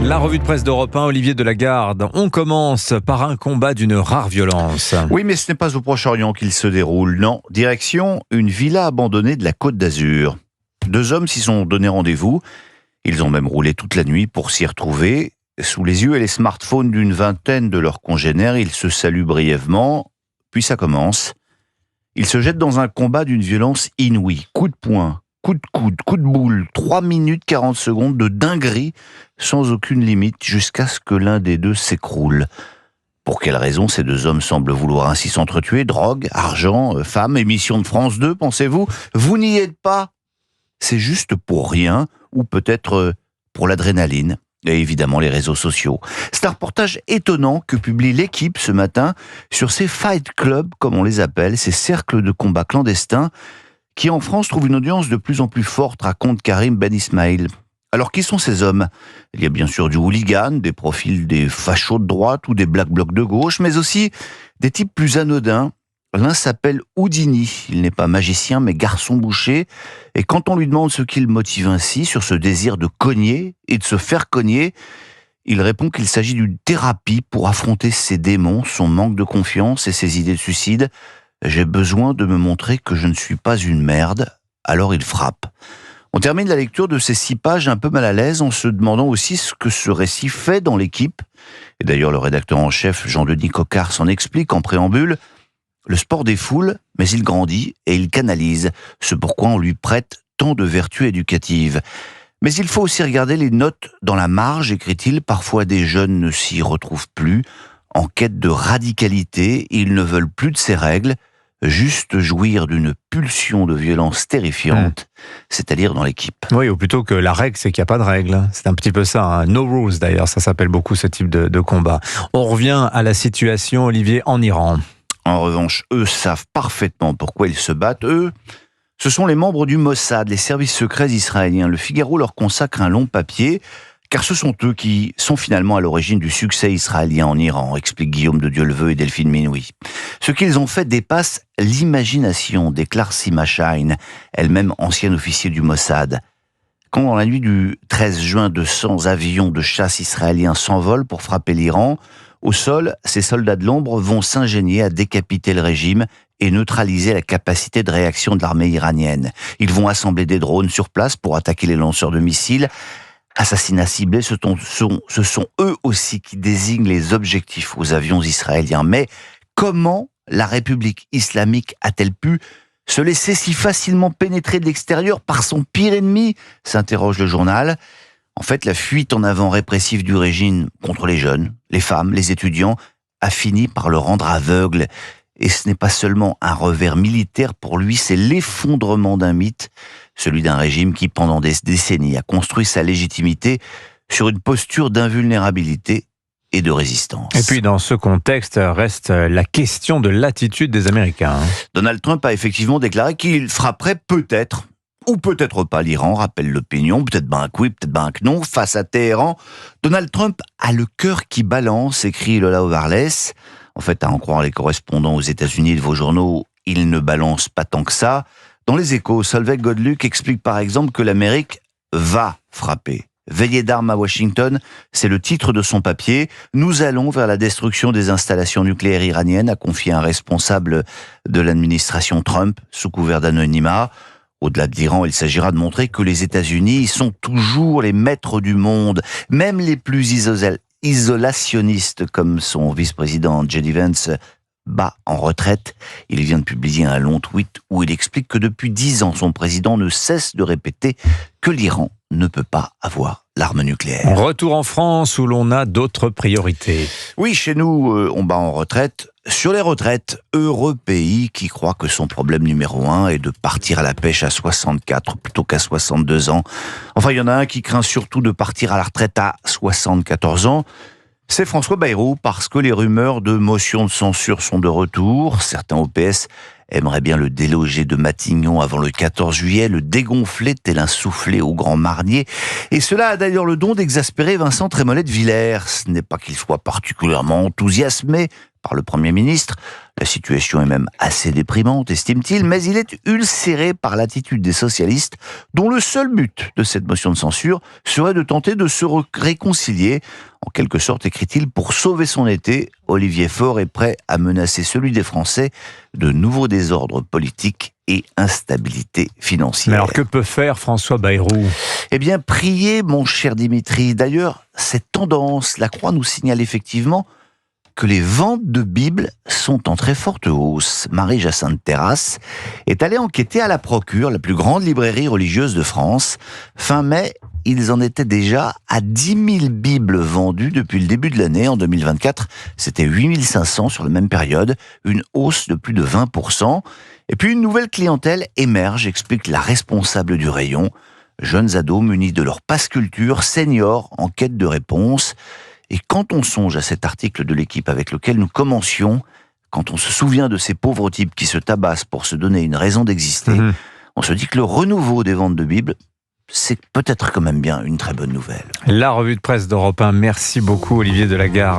La revue de presse d'Europe 1, Olivier Delagarde. On commence par un combat d'une rare violence. Oui, mais ce n'est pas au Proche-Orient qu'il se déroule, non. Direction une villa abandonnée de la Côte d'Azur. Deux hommes s'y sont donné rendez-vous. Ils ont même roulé toute la nuit pour s'y retrouver. Sous les yeux et les smartphones d'une vingtaine de leurs congénères, ils se saluent brièvement. Puis ça commence. Ils se jettent dans un combat d'une violence inouïe. Coup de poing, coup de coude, coup de boule, 3 minutes 40 secondes de dinguerie, sans aucune limite, jusqu'à ce que l'un des deux s'écroule. Pour quelle raison ces deux hommes semblent vouloir ainsi s'entretuer? Drogue, argent, femmes, émission de France 2, pensez-vous? Vous n'y êtes pas. C'est juste pour rien, ou peut-être pour l'adrénaline, et évidemment les réseaux sociaux. C'est un reportage étonnant que publie l'Équipe ce matin sur ces fight clubs, comme on les appelle, ces cercles de combat clandestins, qui en France trouvent une audience de plus en plus forte, raconte Karim Ben Ismail. Alors qui sont ces hommes? Il y a bien sûr du hooligan, des profils des fachos de droite ou des black blocs de gauche, mais aussi des types plus anodins. L'un s'appelle Houdini, il n'est pas magicien mais garçon boucher, et quand on lui demande ce qui le motive ainsi, sur ce désir de cogner et de se faire cogner, il répond qu'il s'agit d'une thérapie pour affronter ses démons, son manque de confiance et ses idées de suicide. J'ai besoin de me montrer que je ne suis pas une merde, alors il frappe. On termine la lecture de ces 6 pages un peu mal à l'aise en se demandant aussi ce que ce récit fait dans l'Équipe. Et d'ailleurs le rédacteur en chef Jean-Denis Coquart s'en explique en préambule. Le sport défoule, mais il grandit et il canalise, ce pourquoi on lui prête tant de vertus éducatives. Mais il faut aussi regarder les notes dans la marge, écrit-il, parfois des jeunes ne s'y retrouvent plus. En quête de radicalité, ils ne veulent plus de ces règles, juste jouir d'une pulsion de violence terrifiante, c'est-à-dire dans l'Équipe. Oui, ou plutôt que la règle, c'est qu'il n'y a pas de règle. C'est un petit peu ça, hein. No rules d'ailleurs, ça s'appelle beaucoup ce type de combat. On revient à la situation, Olivier, en Iran. En revanche, eux savent parfaitement pourquoi ils se battent. Eux, ce sont les membres du Mossad, les services secrets israéliens. Le Figaro leur consacre un long papier, car ce sont eux qui sont finalement à l'origine du succès israélien en Iran, explique Guillaume de Dieuleveux et Delphine Minoui. Ce qu'ils ont fait dépasse l'imagination, déclare Sima Shine, elle-même ancienne officier du Mossad. Quand dans la nuit du 13 juin, 200 avions de chasse israéliens s'envolent pour frapper l'Iran, au sol, ces soldats de l'ombre vont s'ingénier à décapiter le régime et neutraliser la capacité de réaction de l'armée iranienne. Ils vont assembler des drones sur place pour attaquer les lanceurs de missiles. Assassinats ciblés, ce sont eux aussi qui désignent les objectifs aux avions israéliens. Mais comment la République islamique a-t-elle pu se laisser si facilement pénétrer de l'extérieur par son pire ennemi? S'interroge le journal. En fait, la fuite en avant répressive du régime contre les jeunes, les femmes, les étudiants, a fini par le rendre aveugle. Et ce n'est pas seulement un revers militaire pour lui, c'est l'effondrement d'un mythe, celui d'un régime qui, pendant des décennies, a construit sa légitimité sur une posture d'invulnérabilité et de résistance. Et puis, dans ce contexte, reste la question de l'attitude des Américains. Donald Trump a effectivement déclaré qu'il frapperait peut-être, ou peut-être pas l'Iran, rappelle l'opinion, peut-être ben que oui, peut-être ben que non, face à Téhéran. Donald Trump a le cœur qui balance, écrit Lola Ovarles. En fait, à en croire les correspondants aux États-Unis de vos journaux, il ne balance pas tant que ça. Dans les Échos, Solveig Godluc explique par exemple que l'Amérique va frapper. Veillée d'armes à Washington, c'est le titre de son papier. Nous allons vers la destruction des installations nucléaires iraniennes, a confié un responsable de l'administration Trump, sous couvert d'anonymat. Au-delà de l'Iran, il s'agira de montrer que les États-Unis sont toujours les maîtres du monde, même les plus isolationnistes, comme son vice-président J.D. Vance bat en retraite. Il vient de publier un long tweet où il explique que depuis 10 ans, son président ne cesse de répéter que l'Iran ne peut pas avoir l'arme nucléaire. Retour en France où l'on a d'autres priorités. Oui, chez nous, on bat en retraite. Sur les retraites, heureux pays qui croit que son problème numéro 1 est de partir à la pêche à 64 plutôt qu'à 62 ans. Enfin, il y en a un qui craint surtout de partir à la retraite à 74 ans. C'est François Bayrou, parce que les rumeurs de motion de censure sont de retour. Certains au PS aimeraient bien le déloger de Matignon avant le 14 juillet, le dégonfler tel un soufflé au Grand Marnier. Et cela a d'ailleurs le don d'exaspérer Vincent Trémollet de Villers. Ce n'est pas qu'il soit particulièrement enthousiasmé par le Premier ministre. La situation est même assez déprimante, estime-t-il, mais il est ulcéré par l'attitude des socialistes, dont le seul but de cette motion de censure serait de tenter de se réconcilier. En quelque sorte, écrit-il, pour sauver son été, Olivier Faure est prêt à menacer celui des Français de nouveaux désordres politiques et instabilité financière. Mais alors que peut faire François Bayrou ? Eh bien, priez, mon cher Dimitri. D'ailleurs, cette tendance, la Croix nous signale effectivement que les ventes de Bibles sont en très forte hausse. Marie-Jacinthe Terrasse est allée enquêter à la Procure, la plus grande librairie religieuse de France. Fin mai, ils en étaient déjà à 10 000 Bibles vendues depuis le début de l'année. En 2024, c'était 8 500 sur la même période, une hausse de plus de 20%. Et puis une nouvelle clientèle émerge, explique la responsable du rayon. Jeunes ados munis de leur passe culture, seniors en quête de réponse. Et quand on songe à cet article de l'équipe avec lequel nous commencions, quand on se souvient de ces pauvres types qui se tabassent pour se donner une raison d'exister, on se dit que le renouveau des ventes de Bibles, c'est peut-être quand même bien une très bonne nouvelle. La revue de presse d'Europe 1. Merci beaucoup Olivier Delagarde.